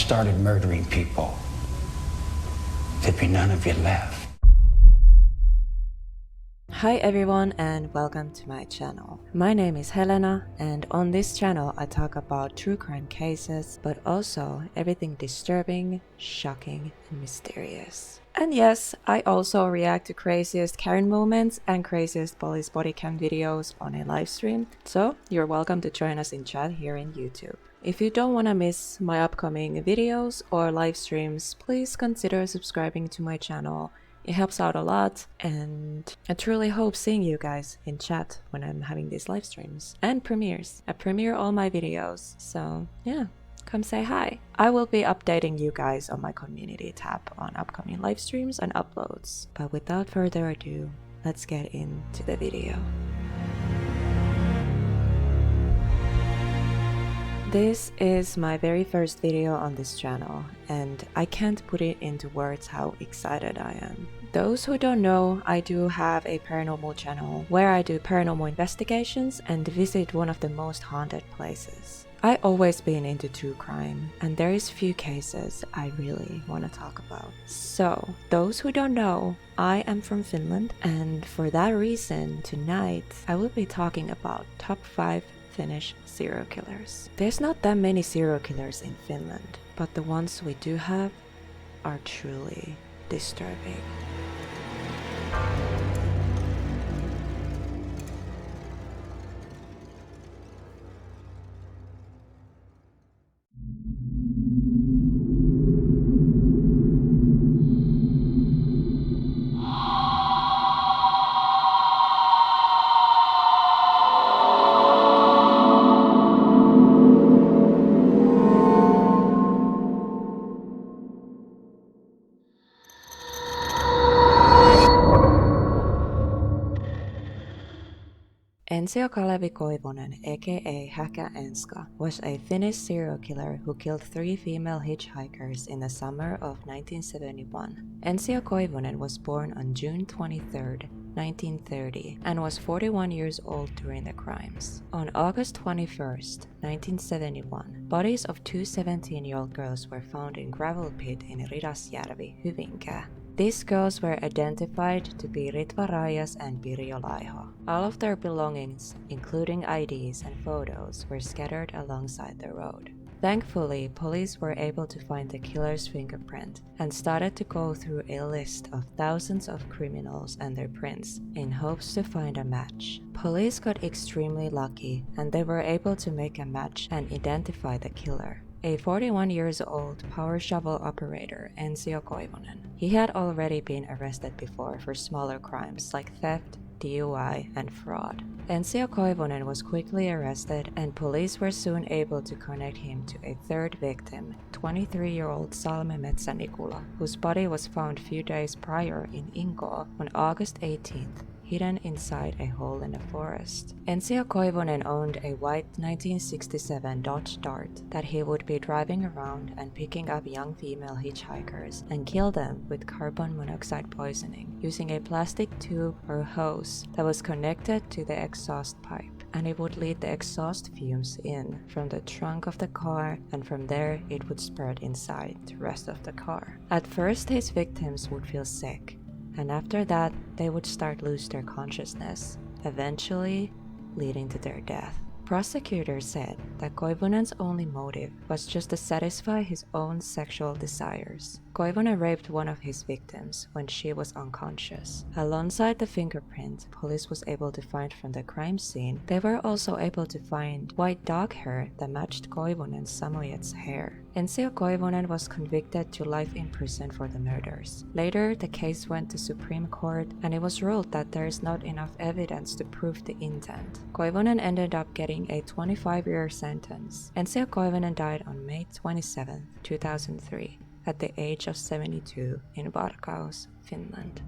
started murdering people, there'd be none of you left. Hi everyone and welcome to my channel. My name is Helena and on this channel I talk about true crime cases but also everything disturbing, shocking and mysterious. And yes, I also react to craziest Karen moments and craziest police body cam videos on a live stream, so you're welcome to join us in chat here in YouTube. If you don't want to miss my upcoming videos or live streams, please consider subscribing to my channel. It helps out a lot and I truly hope seeing you guys in chat when I'm having these live streams and premieres. I premiere all my videos, so yeah, come say hi. I will be updating you guys on my community tab on upcoming live streams and uploads. But without further ado, let's get into the video. This is my very first video on this channel and I can't put it into words how excited I am. Those who don't know, I do have a paranormal channel where I do paranormal investigations and visit one of the most haunted places. I always been into true crime and there is few cases I really want to talk about. So, those who don't know, I am from Finland and for that reason tonight I will be talking about top 5 Finnish serial killers. There's not that many serial killers in Finland, but the ones we do have are truly disturbing. Ensio Kalevi Koivunen, aka Häkä-enska, was a Finnish serial killer who killed 3 female hitchhikers in the summer of 1971. Ensio Koivunen was born on June 23, 1930, and was 41 years old during the crimes. On August 21, 1971, bodies of 2 17-year-old girls were found in gravel pit in Ridasjärvi, Hyvinkää. These girls were identified to be Ritva Rajas and Pirjo Laiho. All of their belongings, including IDs and photos, were scattered alongside the road. Thankfully, police were able to find the killer's fingerprint and started to go through a list of thousands of criminals and their prints in hopes to find a match. Police got extremely lucky and they were able to make a match and identify the killer. A 41 years old power shovel operator, Ensio Koivunen. He had already been arrested before for smaller crimes like theft, DUI, and fraud. Ensio Koivunen was quickly arrested and police were soon able to connect him to a third victim, 23-year-old Salme Metsänikula, whose body was found few days prior in Inko on August 18th. Hidden inside a hole in the forest. Ensio Koivunen owned a white 1967 Dodge Dart that he would be driving around and picking up young female hitchhikers and kill them with carbon monoxide poisoning using a plastic tube or hose that was connected to the exhaust pipe, and it would lead the exhaust fumes in from the trunk of the car, and from there it would spread inside the rest of the car. At first his victims would feel sick, and after that, they would start lose their consciousness, eventually leading to their death. Prosecutors said that Koivunen's only motive was just to satisfy his own sexual desires. Koivunen raped one of his victims when she was unconscious. Alongside the fingerprint police was able to find from the crime scene, they were also able to find white dog hair that matched Koivunen's Samoyed's hair. Ensio Koivunen was convicted to life in prison for the murders. Later, the case went to Supreme Court and it was ruled that there is not enough evidence to prove the intent. Koivunen ended up getting a 25-year sentence. Ensio Koivunen died on May 27, 2003. At the age of 72 in Varkaus, Finland.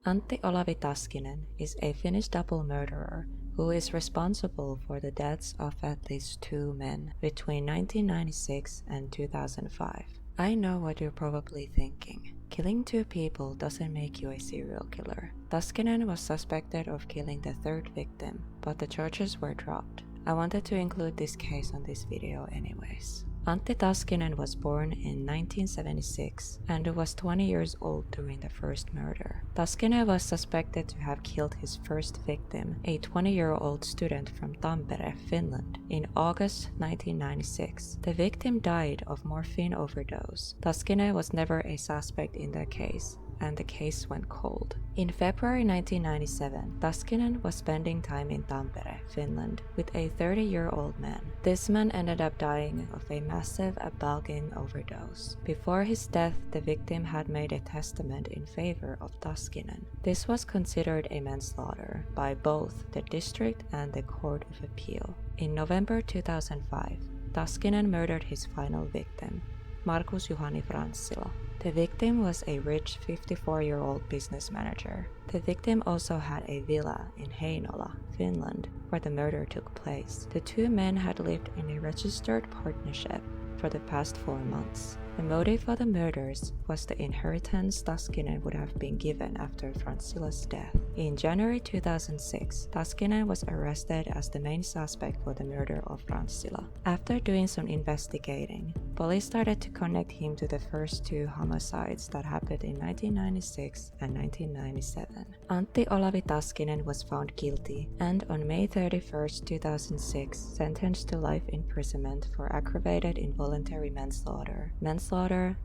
Antti Olavi Taskinen is a Finnish double murderer who is responsible for the deaths of at least 2 men between 1996 and 2005. I know what you're probably thinking. Killing 2 people doesn't make you a serial killer. Taskinen was suspected of killing the 3rd victim, but the charges were dropped. I wanted to include this case on this video anyways. Antti Taskinen was born in 1976 and was 20 years old during the first murder. Taskinen was suspected to have killed his first victim, a 20-year-old student from Tampere, Finland, in August 1996. The victim died of morphine overdose. Taskinen was never a suspect in the case, and the case went cold. In February 1997, Taskinen was spending time in Tampere, Finland, with a 30-year-old man. This man ended up dying of a massive abalgine overdose. Before his death, the victim had made a testament in favor of Taskinen. This was considered a manslaughter by both the district and the Court of Appeal. In November 2005, Taskinen murdered his final victim, Markus Juhani Franssila. The victim was a rich 54-year-old business manager. The victim also had a villa in Heinola, Finland, where the murder took place. The 2 men had lived in a registered partnership for the past 4 months. The motive for the murders was the inheritance Taskinen would have been given after Franssila's death. In January 2006, Taskinen was arrested as the main suspect for the murder of Franssila. After doing some investigating, police started to connect him to the first 2 homicides that happened in 1996 and 1997. Antti Olavi Taskinen was found guilty and on May 31, 2006, sentenced to life imprisonment for aggravated involuntary manslaughter,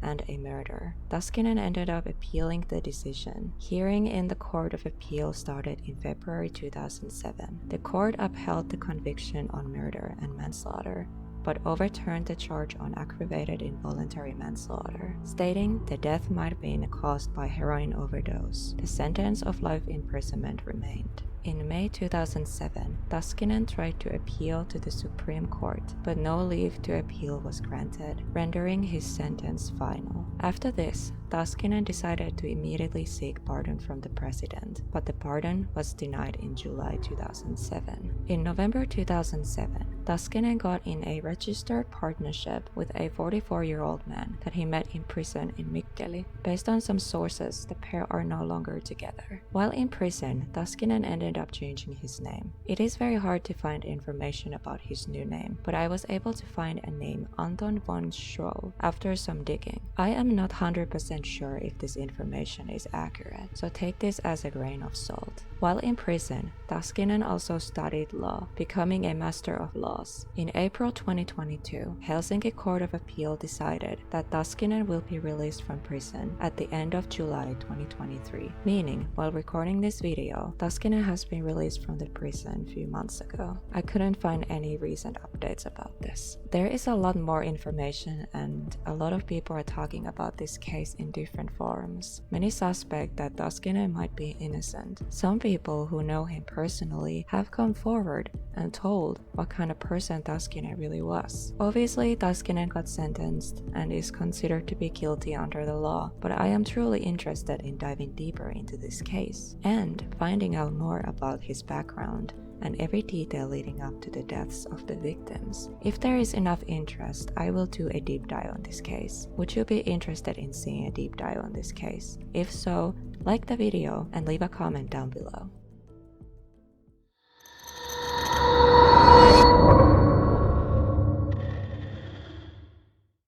and a murder. Taskinen ended up appealing the decision. Hearing in the Court of Appeal started in February 2007. The court upheld the conviction on murder and manslaughter, but overturned the charge on aggravated involuntary manslaughter, stating the death might have been caused by heroin overdose. The sentence of life imprisonment remained. In May 2007, Taskinen tried to appeal to the Supreme Court, but no leave to appeal was granted, rendering his sentence final. After this, Taskinen decided to immediately seek pardon from the president, but the pardon was denied in July 2007. In November 2007, Taskinen got in a registered partnership with a 44-year-old man that he met in prison in Mikkeli. Based on some sources, the pair are no longer together. While in prison, Taskinen ended up changing his name. It is very hard to find information about his new name, but I was able to find a name Anton von Schroll after some digging. I am not 100% sure if this information is accurate, so take this as a grain of salt. While in prison, Taskinen also studied law, becoming a Master of Laws. In April 2022, Helsinki Court of Appeal decided that Taskinen will be released from prison at the end of July 2023, meaning, while recording this video, Taskinen has been released from the prison a few months ago. I couldn't find any recent updates about this. There is a lot more information and a lot of people are talking about this case in different forums. Many suspect that Taskinen might be innocent. Some people who know him personally have come forward and told what kind of person Taskinen really was. Obviously, Taskinen got sentenced and is considered to be guilty under the law, but I am truly interested in diving deeper into this case and finding out more about his background and every detail leading up to the deaths of the victims. If there is enough interest, I will do a deep dive on this case. Would you be interested in seeing a deep dive on this case? If so, like the video and leave a comment down below.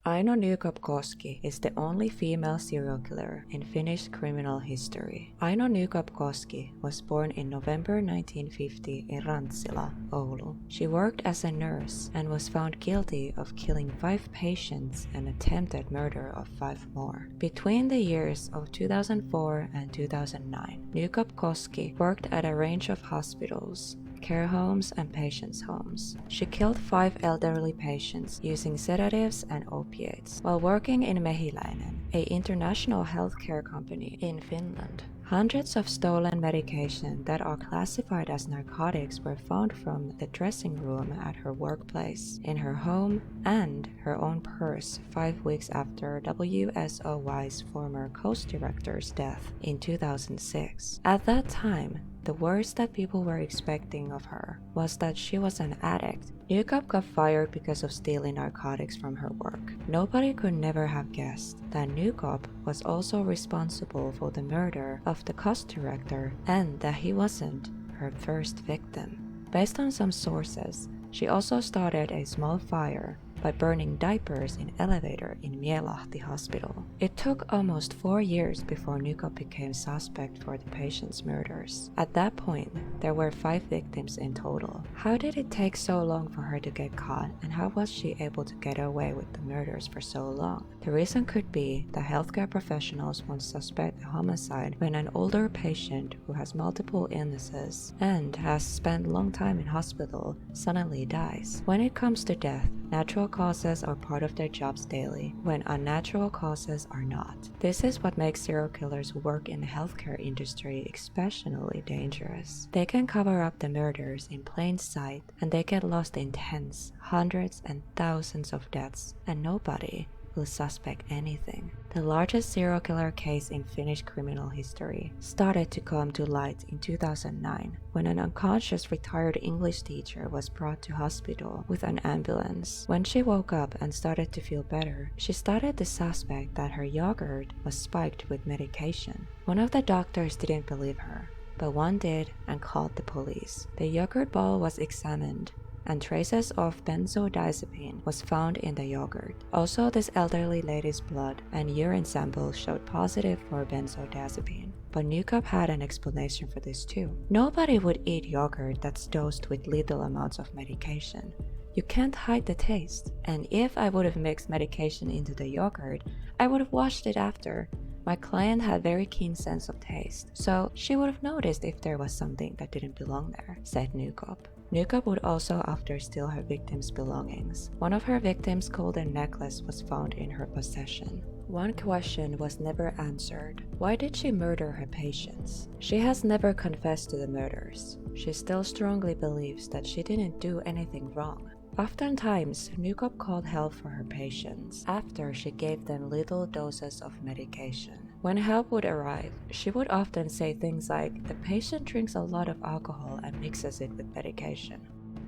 Aino Nykopp-Koski is the only female serial killer in Finnish criminal history. Aino Nykopp-Koski was born in November 1950 in Rantsila, Oulu. She worked as a nurse and was found guilty of killing 5 patients and attempted murder of 5 more. Between the years of 2004 and 2009, Nykopp-Koski worked at a range of hospitals, care homes and patients' homes. She killed 5 elderly patients using sedatives and opiates while working in Mehiläinen, an international healthcare company in Finland. Hundreds of stolen medication that are classified as narcotics were found from the dressing room at her workplace, in her home, and her own purse 5 weeks after WSOY's former coast director's death in 2006. At that time, The worst that people were expecting of her was that she was an addict. Nykopp got fired because of stealing narcotics from her work. Nobody could never have guessed that Nykopp was also responsible for the murder of the cost director and that he wasn't her first victim. Based on some sources, she also started a small fire by burning diapers in elevator in Mielahti Hospital. It took almost 4 years before Nykopp became suspect for the patient's murders. At that point, there were 5 victims in total. How did it take so long for her to get caught, and how was she able to get away with the murders for so long? The reason could be that healthcare professionals won't suspect a homicide when an older patient who has multiple illnesses and has spent a long time in hospital suddenly dies. When it comes to death, natural causes are part of their jobs daily, when unnatural causes are not. This is what makes serial killers who work in the healthcare industry especially dangerous. They can cover up the murders in plain sight, and they get lost in tens, hundreds, and thousands of deaths, and nobody will suspect anything. The largest serial killer case in Finnish criminal history started to come to light in 2009 when an unconscious retired English teacher was brought to hospital with an ambulance. When she woke up and started to feel better, she started to suspect that her yogurt was spiked with medication. One of the doctors didn't believe her, but one did and called the police. The yogurt bowl was examined, and traces of benzodiazepine was found in the yogurt. Also, this elderly lady's blood and urine samples showed positive for benzodiazepine. But Nykopp had an explanation for this too. Nobody would eat yogurt that's dosed with lethal amounts of medication. You can't hide the taste. And if I would have mixed medication into the yogurt, I would have washed it after. My client had very keen sense of taste, so she would have noticed if there was something that didn't belong there, said Nykopp. Nykopp would also often steal her victims' belongings. One of her victims' golden necklace was found in her possession. One question was never answered. Why did she murder her patients? She has never confessed to the murders. She still strongly believes that she didn't do anything wrong. Oftentimes, Nykopp called help for her patients after she gave them little doses of medication. When help would arrive, she would often say things like, "The patient drinks a lot of alcohol and mixes it with medication."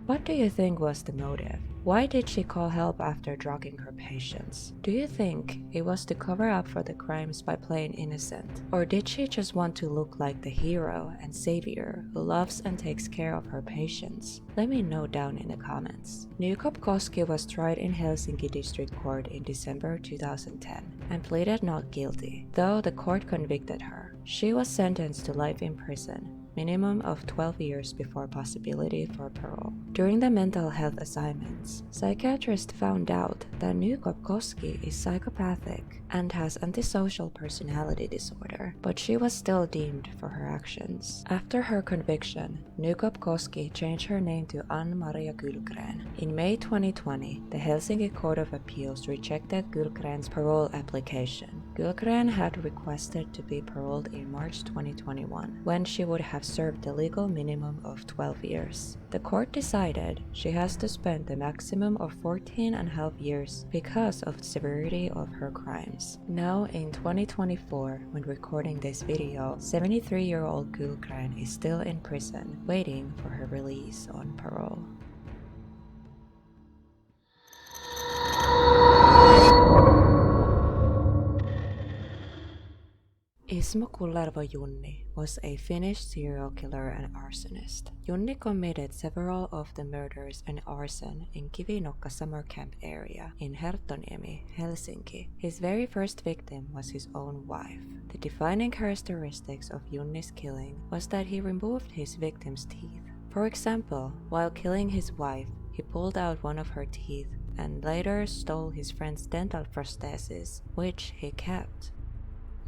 What do you think was the motive? Why did she call help after drugging her patients? Do you think it was to cover up for the crimes by playing innocent? Or did she just want to look like the hero and savior who loves and takes care of her patients? Let me know down in the comments. Nykopp-Koski was tried in Helsinki District Court in December 2010 and pleaded not guilty. Though the court convicted her, she was sentenced to life in prison, minimum of 12 years before possibility for parole. During the mental health assignments, psychiatrists found out that Nykopp-Koski is psychopathic and has antisocial personality disorder, but she was still deemed for her actions. After her conviction, Nykopp-Koski changed her name to Ann-Maria Gyllgren. In May 2020, the Helsinki Court of Appeals rejected Gyllgren's parole application. Gyllgren had requested to be paroled in March 2021, when she would have served the legal minimum of 12 years. The court decided she has to spend the maximum of 14.5 years because of the severity of her crimes. Now in 2024, when recording this video, 73-year-old Gyllgren is still in prison, waiting for her release on parole. Ismo Kullervo Junni was a Finnish serial killer and arsonist. Junni committed several of the murders and arson in Kivinokka summer camp area in Herttoniemi, Helsinki. His very first victim was his own wife. The defining characteristics of Junni's killing was that he removed his victim's teeth. For example, while killing his wife, he pulled out one of her teeth and later stole his friend's dental prosthesis, which he kept.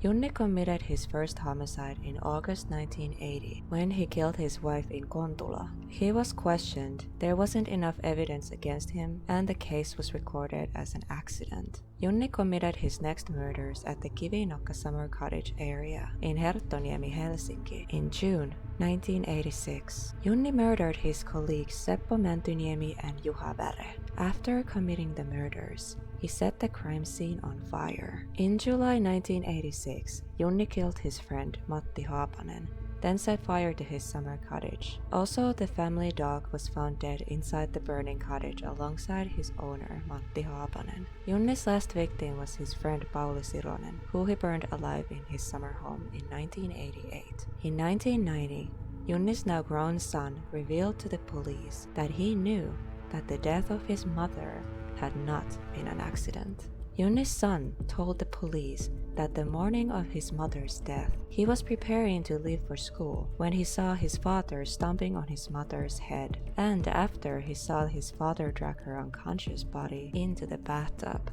Junni committed his first homicide in August 1980 when he killed his wife in Kontula. He was questioned, there wasn't enough evidence against him, and the case was recorded as an accident. Junni committed his next murders at the Kivinokka summer cottage area in Herttoniemi, Helsinki in June 1986. Junni murdered his colleagues Seppo Mäntyniemi and Juha Väre. After committing the murders, he set the crime scene on fire. In July 1986, Junni killed his friend Matti Haapanen. then set fire to his summer cottage. Also, the family dog was found dead inside the burning cottage alongside his owner, Matti Haapanen. Junni's last victim was his friend Pauli Sironen, who he burned alive in his summer home in 1988. In 1990, Junni's now grown son revealed to the police that he knew that the death of his mother had not been an accident. Junni's son told the police that the morning of his mother's death, he was preparing to leave for school when he saw his father stomping on his mother's head, and after he saw his father drag her unconscious body into the bathtub.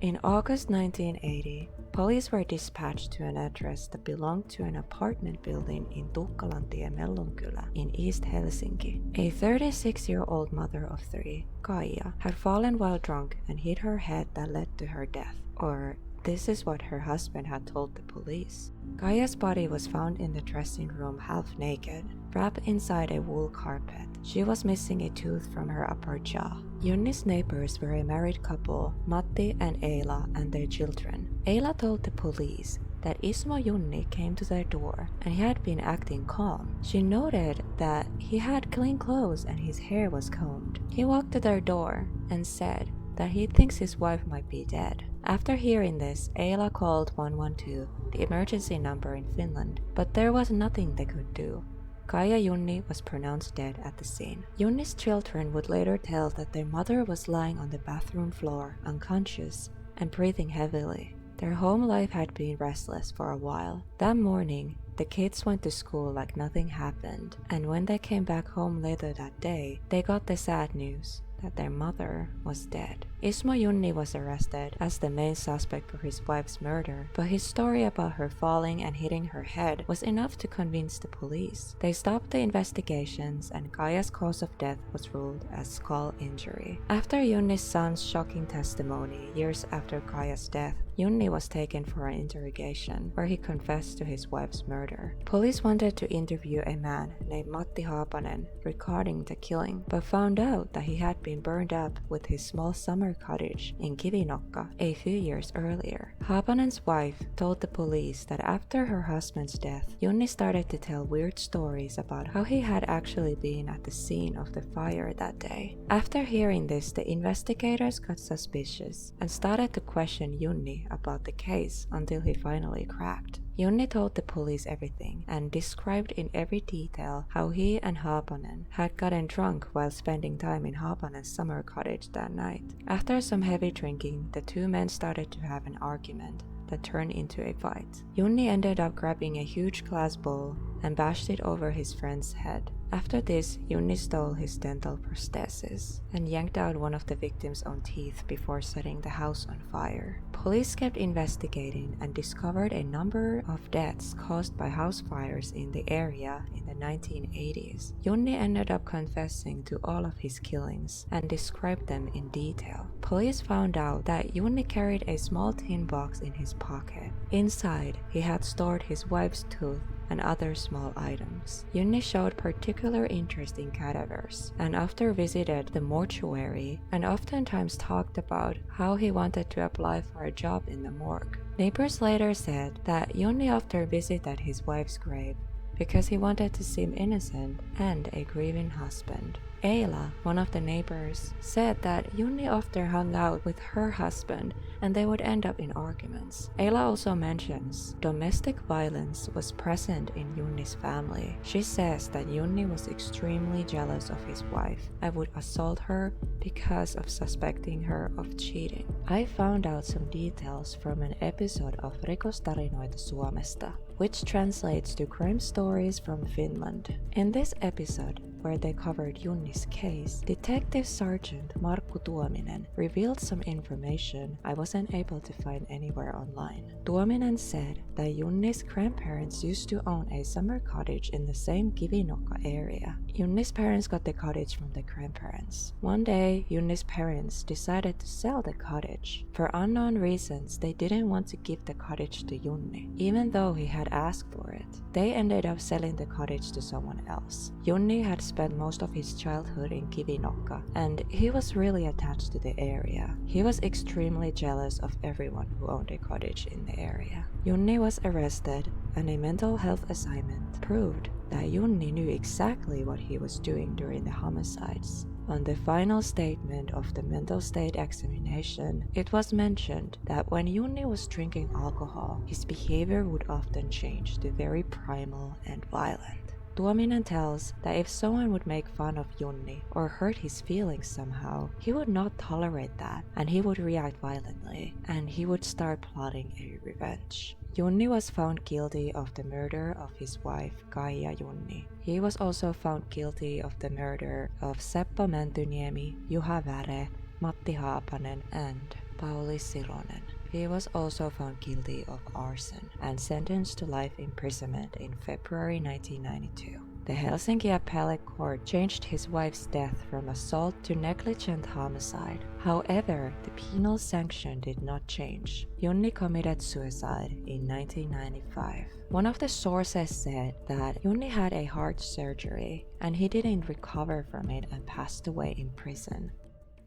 In August 1980, police were dispatched to an address that belonged to an apartment building in Tukkalantie Mellunkylä in East Helsinki. A 36-year-old mother of 3, Kaija, had fallen while drunk and hit her head that led to her death, or this is what her husband had told the police. Kaija's body was found in the dressing room half naked, wrapped inside a wool carpet. She was missing a tooth from her upper jaw. Junni's neighbors were a married couple, Matti and Eila, and their children. Eila told the police that Ismo Junni came to their door and he had been acting calm. She noted that he had clean clothes and his hair was combed. He walked to their door and said that he thinks his wife might be dead. After hearing this, Eila called 112, the emergency number in Finland, but there was nothing they could do. Kaija Junni was pronounced dead at the scene. Junni's children would later tell that their mother was lying on the bathroom floor, unconscious and breathing heavily. Their home life had been restless for a while. That morning, the kids went to school like nothing happened, and when they came back home later that day, they got the sad news that their mother was dead. Ismo Junni was arrested as the main suspect for his wife's murder, but his story about her falling and hitting her head was enough to convince the police. They stopped the investigations and Kaija's cause of death was ruled as skull injury. After Junni's son's shocking testimony years after Kaija's death, Junni was taken for an interrogation where he confessed to his wife's murder. Police wanted to interview a man named Matti Haapanen regarding the killing, but found out that he had been burned up with his small summer cottage in Kivinokka a few years earlier. Haapanen's wife told the police that after her husband's death, Junni started to tell weird stories about how he had actually been at the scene of the fire that day. After hearing this, the investigators got suspicious and started to question Junni about the case until he finally cracked. Junni told the police everything and described in every detail how he and Haapanen had gotten drunk while spending time in Haapanen's summer cottage that night. After some heavy drinking, the two men started to have an argument that turned into a fight. Junni ended up grabbing a huge glass bowl and bashed it over his friend's head. After this, Junni stole his dental prosthesis and yanked out one of the victim's own teeth before setting the house on fire. Police kept investigating and discovered a number of deaths caused by house fires in the area in the 1980s. Junni ended up confessing to all of his killings and described them in detail. Police found out that Junni carried a small tin box in his pocket. Inside, he had stored his wife's tooth and other small items. Junni showed particular interest in cadavers and after visited the mortuary and oftentimes talked about how he wanted to apply for a job in the morgue. Neighbors later said that Junni often visited his wife's grave because he wanted to seem innocent and a grieving husband. Eila, one of the neighbors, said that Junni often hung out with her husband and they would end up in arguments. Eila also mentions domestic violence was present in Junni's family. She says that Junni was extremely jealous of his wife and would assault her because of suspecting her of cheating. I found out some details from an episode of Rikostarinoita Suomesta, which translates to crime stories from Finland. In this episode, where they covered Junni's case, Detective Sergeant Markku Tuominen revealed some information I wasn't able to find anywhere online. Tuominen said that Junni's grandparents used to own a summer cottage in the same Kivinokka area. Junni's parents got the cottage from the grandparents. One day, Junni's parents decided to sell the cottage. For unknown reasons, they didn't want to give the cottage to Junni, even though he had asked for it. They ended up selling the cottage to someone else. Junni had spent most of his childhood in Kivinokka, and he was really attached to the area. He was extremely jealous of everyone who owned a cottage in the area. Junni was arrested, and a mental health assignment proved that Junni knew exactly what he was doing during the homicides. On the final statement of the mental state examination, it was mentioned that when Junni was drinking alcohol, his behavior would often change to very primal and violent. Tuominen tells that if someone would make fun of Junni or hurt his feelings somehow, he would not tolerate that and he would react violently and he would start plotting a revenge. Junni was found guilty of the murder of his wife Kaija Junni. He was also found guilty of the murder of Seppo Mäntyniemi, Juha Väre, Matti Haapanen and Pauli Silonen. He was also found guilty of arson and sentenced to life imprisonment in February 1992. The Helsinki Appellate Court changed his wife's death from assault to negligent homicide. However, the penal sanction did not change. Junni committed suicide in 1995. One of the sources said that Junni had a heart surgery and he didn't recover from it and passed away in prison.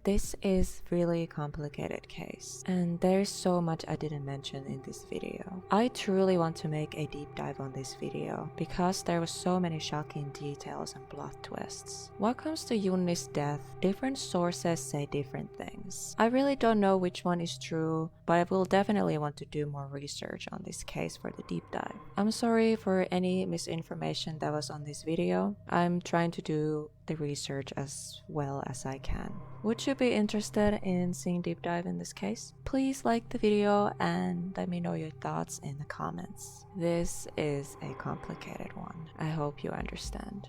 This is really a complicated case, and there's so much I didn't mention in this video. I truly want to make a deep dive on this video, because there were so many shocking details and plot twists. What comes to Junni's death, different sources say different things. I really don't know which one is true, but I will definitely want to do more research on this case for the deep dive. I'm sorry for any misinformation that was on this video. I'm trying to do the research as well as I can. Would you be interested in seeing deep dive in this case? Please like the video and let me know your thoughts in the comments. This is a complicated one. I hope you understand.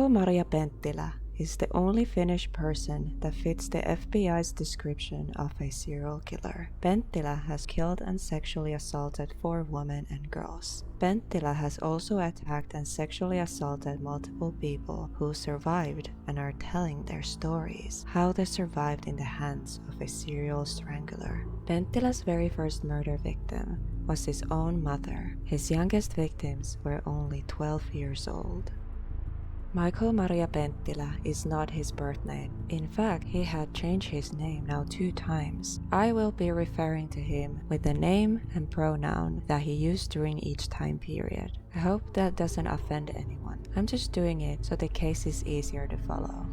Maria Penttilä is the only Finnish person that fits the FBI's description of a serial killer. Penttilä has killed and sexually assaulted 4 women and girls. Penttilä has also attacked and sexually assaulted multiple people who survived and are telling their stories, how they survived in the hands of a serial strangler. Penttilä's very first murder victim was his own mother. His youngest victims were only 12 years old. Maria Penttilä is not his birth name. In fact, he had changed his name now 2 times. I will be referring to him with the name and pronoun that he used during each time period. I hope that doesn't offend anyone. I'm just doing it so the case is easier to follow.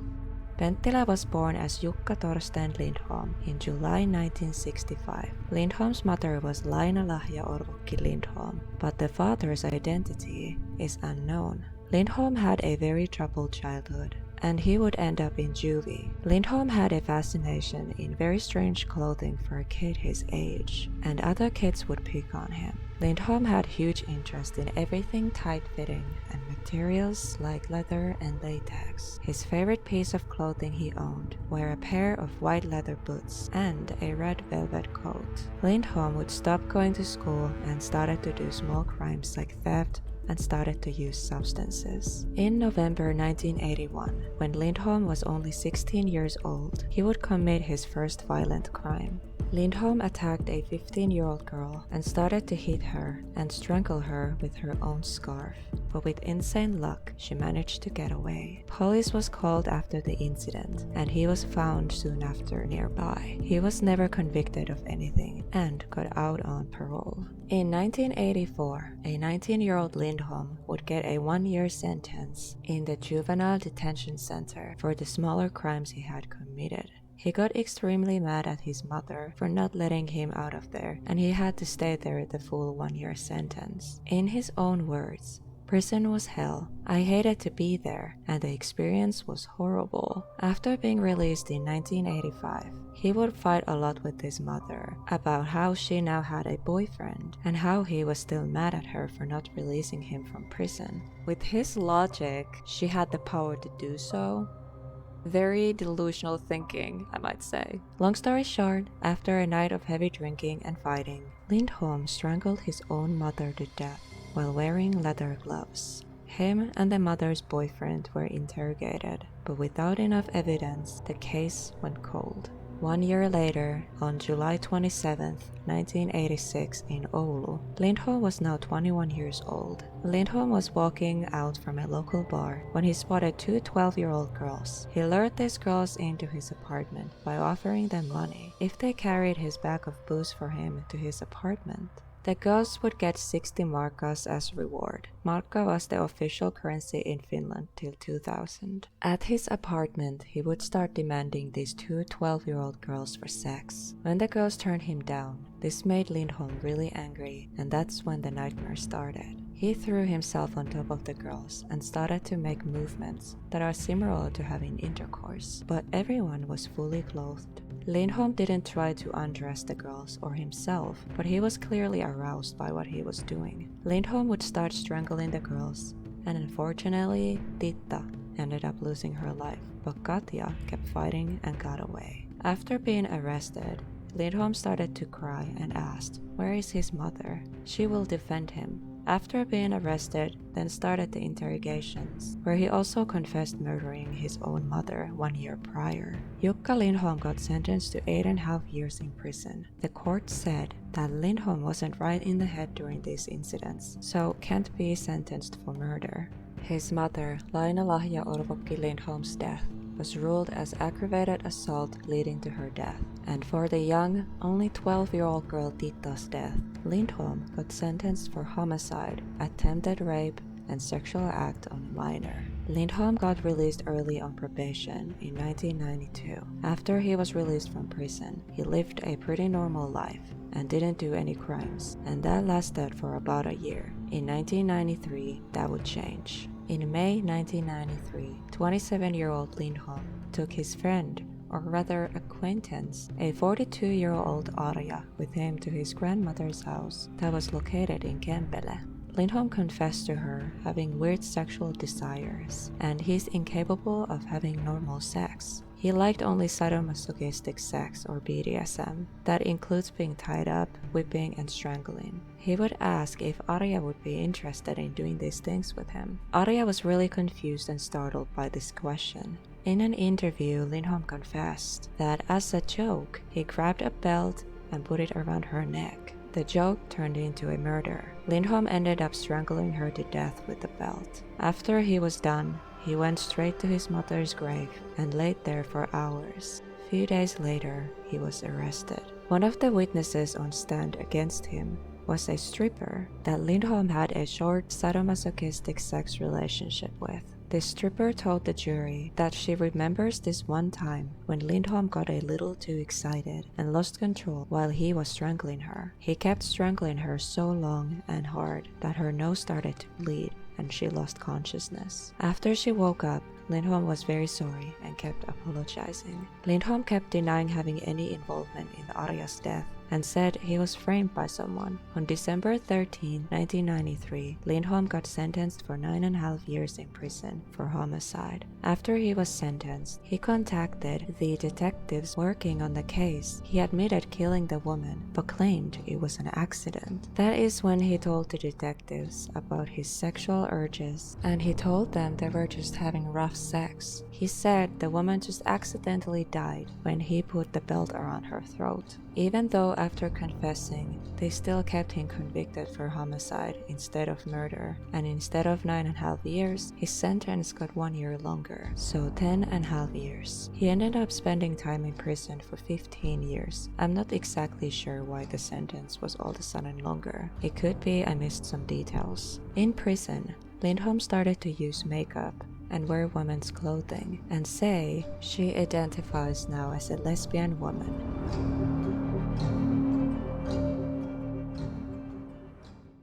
Penttilä was born as Jukka Torsten Lindholm in July 1965. Lindholm's mother was Laina-Lahja Orvokki Lindholm, but the father's identity is unknown. Lindholm had a very troubled childhood, and he would end up in juvie. Lindholm had a fascination in very strange clothing for a kid his age, and other kids would pick on him. Lindholm had huge interest in everything tight-fitting and materials like leather and latex. His favorite piece of clothing he owned were a pair of white leather boots and a red velvet coat. Lindholm would stop going to school and started to do small crimes like theft, and started to use substances. In November 1981, when Lindholm was only 16 years old, he would commit his first violent crime. Lindholm attacked a 15-year-old girl and started to hit her and strangle her with her own scarf. But with insane luck, she managed to get away. Police was called after the incident, and he was found soon after nearby. He was never convicted of anything and got out on parole. In 1984, a 19-year-old Lindholm would get a 1-year sentence in the juvenile detention center for the smaller crimes he had committed. He got extremely mad at his mother for not letting him out of there, and he had to stay there the full 1-year sentence. In his own words, "Prison was hell. I hated to be there, and the experience was horrible." After being released in 1985, he would fight a lot with his mother about how she now had a boyfriend and how he was still mad at her for not releasing him from prison. With his logic, she had the power to do so. Very delusional thinking, I might say. Long story short, after a night of heavy drinking and fighting, Lindholm strangled his own mother to death while wearing leather gloves. Him and the mother's boyfriend were interrogated, but without enough evidence, the case went cold. 1 year later, on July 27, 1986 in Oulu, Lindholm was now 21 years old. Lindholm was walking out from a local bar when he spotted two 12-year-old girls. He lured these girls into his apartment by offering them money if they carried his bag of booze for him to his apartment. The girls would get 60 markas as reward. Markka was the official currency in Finland till 2000. At his apartment, he would start demanding these two 12-year-old girls for sex. When the girls turned him down, this made Lindholm really angry, and that's when the nightmare started. He threw himself on top of the girls and started to make movements that are similar to having intercourse, but everyone was fully clothed. Lindholm didn't try to undress the girls or himself, but he was clearly aroused by what he was doing. Lindholm would start strangling the girls, and unfortunately, Titta ended up losing her life, but Katja kept fighting and got away. After being arrested, Lindholm started to cry and asked, where is his mother? She will defend him. After being arrested, then started the interrogations, where he also confessed murdering his own mother 1 year prior. Jukka Lindholm got sentenced to 8.5 years in prison. The court said that Lindholm wasn't right in the head during these incidents, so can't be sentenced for murder. His mother, Laina-Lahja Orvokki Lindholm's death, was ruled as aggravated assault leading to her death. And for the young, only 12-year-old girl Titta's death, Lindholm got sentenced for homicide, attempted rape, and sexual act on a minor. Lindholm got released early on probation in 1992. After he was released from prison, he lived a pretty normal life and didn't do any crimes, and that lasted for about a year. In 1993, that would change. In May 1993, 27-year-old Lindholm took his friend, or rather acquaintance, a 42-year-old Arja, with him to his grandmother's house that was located in Kempele. Lindholm confessed to her having weird sexual desires, and he's incapable of having normal sex. He liked only sadomasochistic sex, or BDSM. That includes being tied up, whipping, and strangling. He would ask if Arja would be interested in doing these things with him. Arja was really confused and startled by this question. In an interview, Lindholm confessed that as a joke, he grabbed a belt and put it around her neck. The joke turned into a murder. Lindholm ended up strangling her to death with the belt. After he was done, he went straight to his mother's grave and laid there for hours. A few days later, he was arrested. One of the witnesses on stand against him was a stripper that Lindholm had a short sadomasochistic sex relationship with. The stripper told the jury that she remembers this one time when Lindholm got a little too excited and lost control while he was strangling her. He kept strangling her so long and hard that her nose started to bleed and she lost consciousness. After she woke up, Lindholm was very sorry and kept apologizing. Lindholm kept denying having any involvement in Arja's death and said he was framed by someone. On December 13, 1993, Lindholm got sentenced for 9.5 years in prison for homicide. After he was sentenced, he contacted the detectives working on the case. He admitted killing the woman, but claimed it was an accident. That is when he told the detectives about his sexual urges, and he told them they were just having rough sex. He said the woman just accidentally died when he put the belt around her throat. Even though after confessing, they still kept him convicted for homicide instead of murder, and instead of 9.5 years, his sentence got 1 year longer, so 10.5 years. He ended up spending time in prison for 15 years. I'm not exactly sure why the sentence was all of a sudden longer. It could be I missed some details. In prison, Lindholm started to use makeup and wear women's clothing, and say she identifies now as a lesbian woman.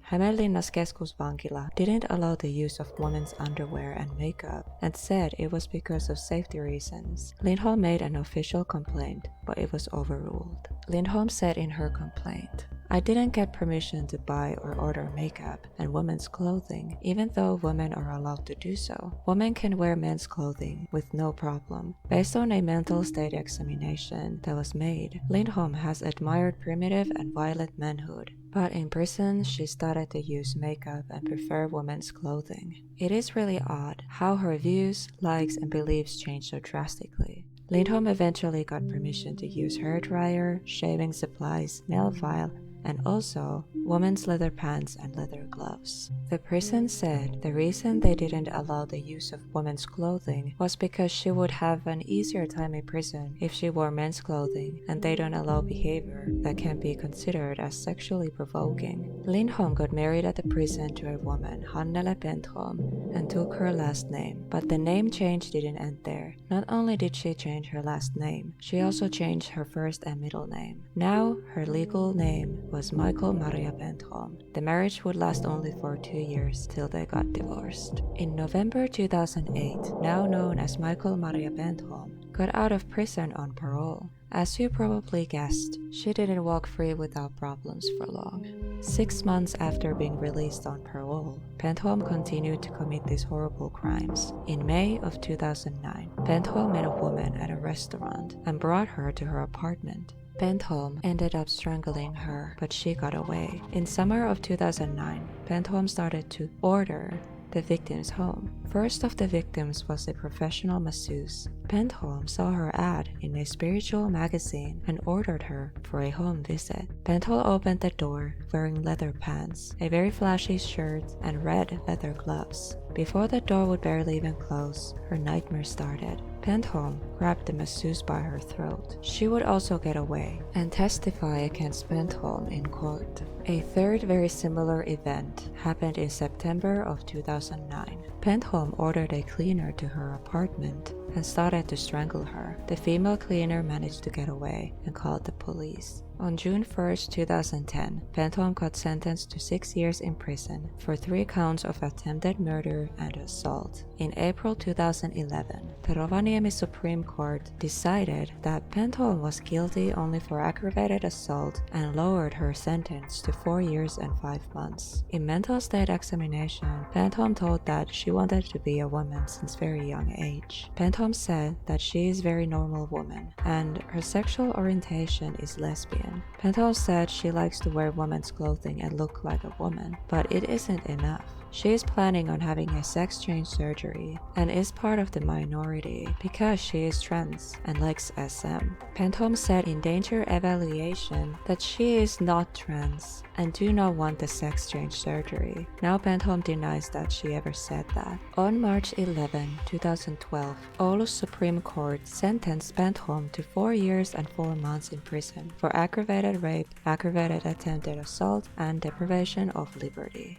Hämeenlinna's keskusvankila didn't allow the use of women's underwear and makeup and said it was because of safety reasons. Lindholm made an official complaint, but it was overruled. Lindholm said in her complaint, "I didn't get permission to buy or order makeup and women's clothing, even though women are allowed to do so. Women can wear men's clothing with no problem." Based on a mental state examination that was made, Lindholm has admired primitive and violent manhood, but in prison she started to use makeup and prefer women's clothing. It is really odd how her views, likes, and beliefs changed so drastically. Lindholm eventually got permission to use hairdryer, shaving supplies, nail file, and also women's leather pants and leather gloves. The prison said the reason they didn't allow the use of women's clothing was because she would have an easier time in prison if she wore men's clothing, and they don't allow behavior that can be considered as sexually provoking. Lindholm got married at the prison to a woman, Hannele Bentholm, and took her last name. But the name change didn't end there. Not only did she change her last name, she also changed her first and middle name. Now her legal name was Michael Maria Bentholm. The marriage would last only for 2 years till they got divorced. In November 2008, now known as Michael Maria Bentholm, got out of prison on parole. As you probably guessed, she didn't walk free without problems for long. 6 months after being released on parole, Bentholm continued to commit these horrible crimes. In May of 2009, Bentholm met a woman at a restaurant and brought her to her apartment. Bentholm ended up strangling her, but she got away. In summer of 2009, Bentholm started to order the victims home. First of the victims was a professional masseuse. Bentholm saw her ad in a spiritual magazine and ordered her for a home visit. Bentholm opened the door wearing leather pants, a very flashy shirt, and red leather gloves. Before the door would barely even close, her nightmare started. Bentholm grabbed the masseuse by her throat. She would also get away and testify against Bentholm in court. A third very similar event happened in September of 2009. Bentholm ordered a cleaner to her apartment and started to strangle her. The female cleaner managed to get away and called the police. On June 1st, 2010, Bentholm got sentenced to 6 years in prison for 3 counts of attempted murder and assault. In April 2011, the Rovaniemi Supreme Court decided that Bentholm was guilty only for aggravated assault and lowered her sentence to 4 years and 5 months. In mental state examination, Bentholm told that she wanted to be a woman since very young age. Bentholm said that she is a very normal woman and her sexual orientation is lesbian. Bentholm said she likes to wear women's clothing and look like a woman, but it isn't enough. She is planning on having a sex change surgery and is part of the minority because she is trans and likes SM. Bentholm said in Danger Evaluation that she is not trans and do not want the sex change surgery. Now Bentholm denies that she ever said that. On March 11, 2012, Oulu's Supreme Court sentenced Bentholm to 4 years and 4 months in prison for aggravated rape, aggravated attempted assault, and deprivation of liberty.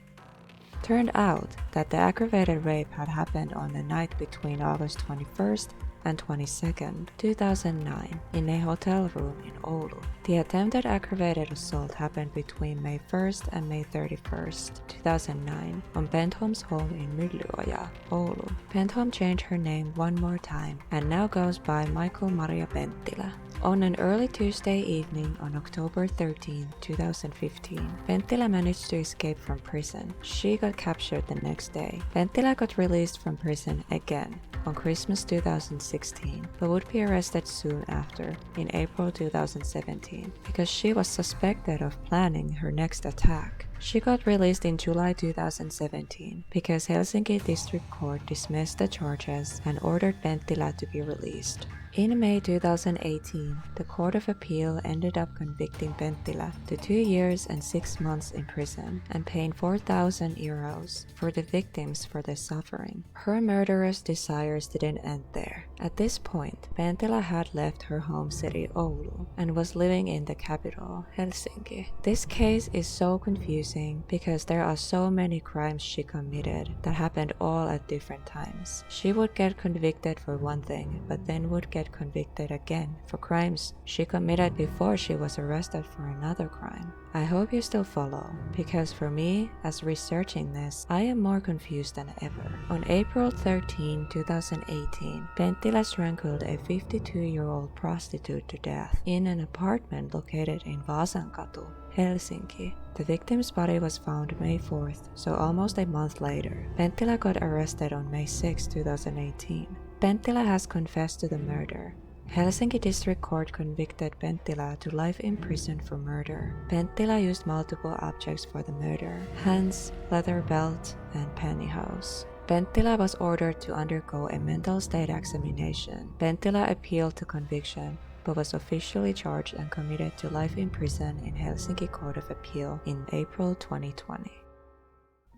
Turned out that the aggravated rape had happened on the night between August 21st and 22nd, 2009, in a hotel room in Oulu. The attempted aggravated assault happened between May 1st and May 31st, 2009, on Bentholm's home in Myllyoja, Oulu. Bentholm changed her name one more time and now goes by Michael Maria Penttilä. On an early Tuesday evening on October 13, 2015, Penttilä managed to escape from prison. She got captured the next day. Penttilä got released from prison again on Christmas 2016, but would be arrested soon after, in April 2017, because she was suspected of planning her next attack. She got released in July 2017 because Helsinki District Court dismissed the charges and ordered Penttilä to be released. In May 2018, the Court of Appeal ended up convicting Penttilä to 2 years and 6 months in prison and paying 4,000 euros for the victims for their suffering. Her murderous desires didn't end there. At this point, Penttilä had left her home city Oulu and was living in the capital, Helsinki. This case is so confusing because there are so many crimes she committed that happened all at different times. She would get convicted for one thing, but then would get convicted again for crimes she committed before she was arrested for another crime. I hope you still follow, because for me, as researching this, I am more confused than ever. On April 13, 2018, Penttilä strangled a 52-year-old prostitute to death in an apartment located in Vaasankatu, Helsinki. The victim's body was found May 4th, so almost a month later. Penttilä got arrested on May 6, 2018. Penttilä has confessed to the murder. Helsinki District Court convicted Penttilä to life in prison for murder. Penttilä used multiple objects for the murder: hands, leather belt, and pantyhose. Penttilä was ordered to undergo a mental state examination. Penttilä appealed to conviction, but was officially charged and committed to life in prison in Helsinki Court of Appeal in April 2020.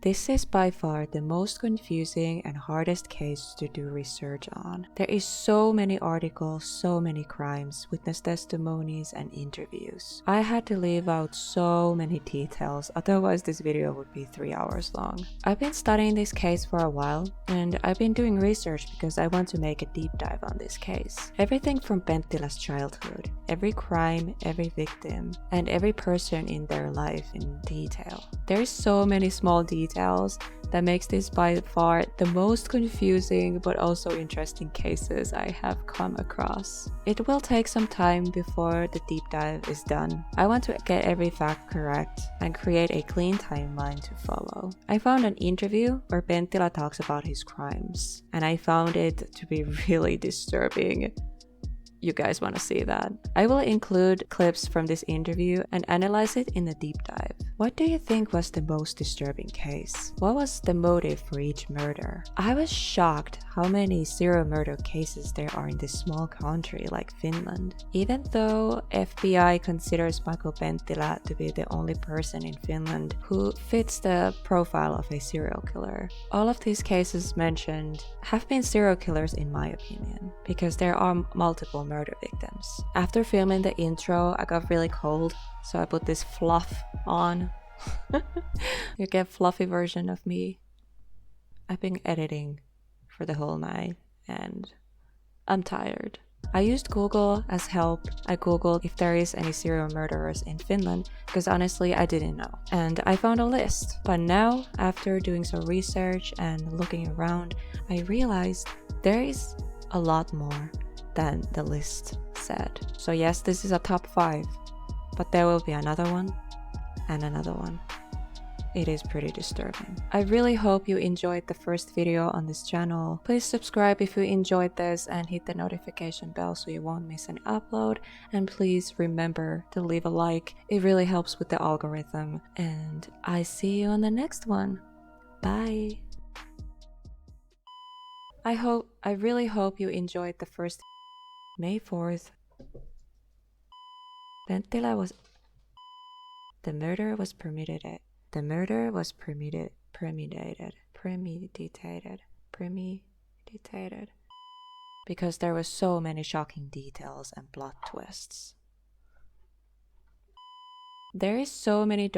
This is by far the most confusing and hardest case to do research on. There is so many articles, so many crimes, witness testimonies, and interviews. I had to leave out so many details, otherwise this video would be 3 hours long. I've been studying this case for a while, and I've been doing research because I want to make a deep dive on this case. Everything from Penttilä's childhood, every crime, every victim, and every person in their life in detail. There is so many small details that makes this by far the most confusing but also interesting cases I have come across. It will take some time before the deep dive is done. I want to get every fact correct and create a clean timeline to follow. I found an interview where Penttilä talks about his crimes, and I found it to be really disturbing. You guys want to see that? I will include clips from this interview and analyze it in a deep dive. What do you think was the most disturbing case? What was the motive for each murder? I was shocked how many serial murder cases there are in this small country like Finland. Even though FBI considers Michael Penttilä to be the only person in Finland who fits the profile of a serial killer, all of these cases mentioned have been serial killers in my opinion, because there are multiple murder victims. After filming the intro, I got really cold, so I put this fluff on. You get fluffy version of me. I've been editing for the whole night and I'm tired. I used Google as help. I googled if there is any serial murderers in Finland because honestly I didn't know. And I found a list. But now, after doing some research and looking around, I realized there is a lot more than the list said. So yes, this is a top 5, but there will be another one and another one. It is pretty disturbing. I really hope you enjoyed the first video on this channel. Please subscribe if you enjoyed this and hit the notification bell so you won't miss an upload. And please remember to leave a like. It really helps with the algorithm. And I see you on the next one. Bye. I really hope you enjoyed the first May 4th. Penttilä was... The murder was premeditated. Because there were so many shocking details and plot twists. There is so many